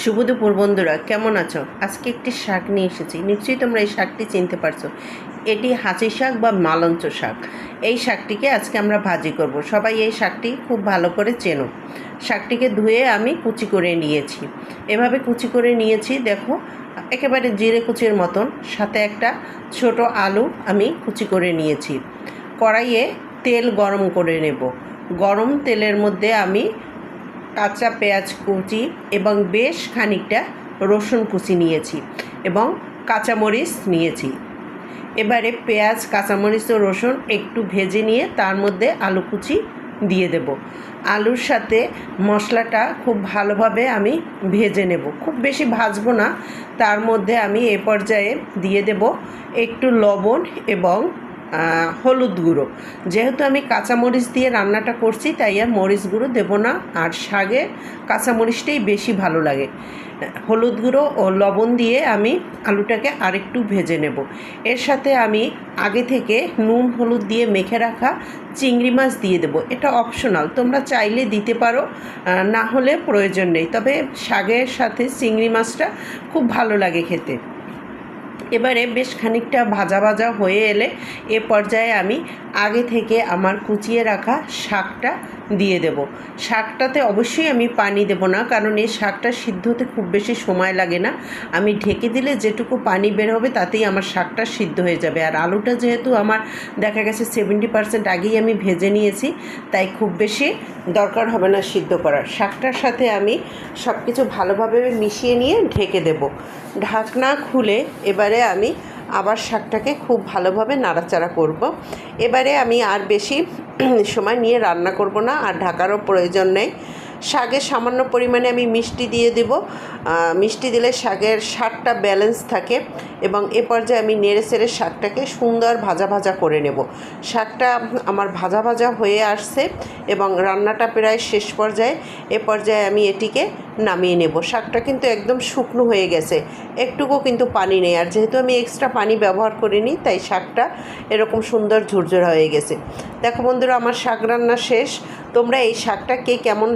শুভ দুপুর বন্ধুরা, কেমন আছো? আজকে একটি শাক নিয়ে এসেছি। নিশ্চয়ই তোমরা এই শাকটি চিনতে পারছো। এটি হাঁচি শাক বা মালঞ্চ শাক। এই শাকটিকে আজকে আমরা ভাজি করব। সবাই এই শাকটি খুব ভালো করে চেনো। শাকটিকে ধুয়ে আমি কুচি করে নিয়েছি। এভাবে কুচি করে নিয়েছি, দেখো একেবারে জিরে কুচির মতন। সাথে একটা ছোট আলু আমি কুচি করে নিয়েছি। কড়াইয়ে তেল গরম করে নেব। গরম তেলের মধ্যে আমি কাঁচা পেঁয়াজ কুচি এবং বেশ খানিকটা রসুন কুচি নিয়েছি এবং কাঁচামরিচ নিয়েছি। এবারে পেঁয়াজ, কাঁচামরিচ ও রসুন একটু ভেজে নিয়ে তার মধ্যে আলু কুচি দিয়ে দেব। আলুর সাথে মশলাটা খুব ভালোভাবে আমি ভেজে নেব, খুব বেশি ভাজবো না। তার মধ্যে আমি এ পর্যায়ে দিয়ে দেব একটু লবণ এবং হলুদ গুঁড়ো। যেহেতু আমি কাঁচামরিচ দিয়ে রান্নাটা করছি তাই আর মরিচ গুঁড়ো দেবো না, আর শাকে কাঁচামরিচটাই বেশি ভালো লাগে। হলুদ গুঁড়ো ও লবণ দিয়ে আমি আলুটাকে আরেকটু ভেজে নেব। এর সাথে আমি আগে থেকে নুন হলুদ দিয়ে মেখে রাখা চিংড়ি মাছ দিয়ে দেব। এটা অপশনাল, তোমরা চাইলে দিতে পারো, না হলে প্রয়োজন নেই। তবে শাকের সাথে চিংড়ি মাছটা খুব ভালো লাগে খেতে। এবারে বেশ খানিকটা ভাজা ভাজা হয়ে এলে এ পর্যায়ে আমি আগে থেকে আমার কুচিয়ে রাখা শাকটা দিয়ে দেব। শাকটাতে অবশ্যই আমি পানি দেব না, কারণ এই শাকটা সিদ্ধ হতে খুব বেশি সময় লাগে না। আমি ঢেকে দিলে যেটুকু পানি বের হবে তাতেই আমার শাকটা সিদ্ধ হয়ে যাবে। আর আলুটা যেহেতু আমার দেখা গেছে 70% আগেই আমি ভেজে নিয়েছি, তাই খুব বেশি দরকার হবে না সিদ্ধ করার। শাকটার সাথে আমি সব কিছু ভালোভাবে মিশিয়ে নিয়ে ঢেকে দেব। ঢাকনা খুলে এবারে আমি আবার শাকটাকে খুব ভালোভাবে নাড়াচাড়া করব। এবারে আমি আর বেশি সময় নিয়ে রান্না করব না, আর ঢাকারও প্রয়োজন নেই। শাকে সামান্য পরিমাণে আমি মিষ্টি দিয়ে দেব। মিষ্টি দিলে শাকের স্বাদটা ব্যালেন্স থাকে। এবং এ পর্যায়ে আমি নেড়ে চেড়ে শাকটাকে সুন্দর ভাজা ভাজা করে নেব। শাকটা আমার ভাজা ভাজা হয়ে আসছে এবং রান্নাটা প্রায় শেষ পর্যায়ে। এ পর্যায়ে আমি এটিকে নামিয়ে নেব। শাকটা কিন্তু একদম শুকনো হয়ে গেছে, একটুকু কিন্তু পানি নেই। আর যেহেতু আমি এক্সট্রা পানি ব্যবহার করিনি তাই শাকটা এরকম সুন্দর ঝুরঝুরা হয়ে গেছে। দেখো বন্ধুরা, আমার শাক রান্না শেষ। তোমরা এই শাকটা কে কেমন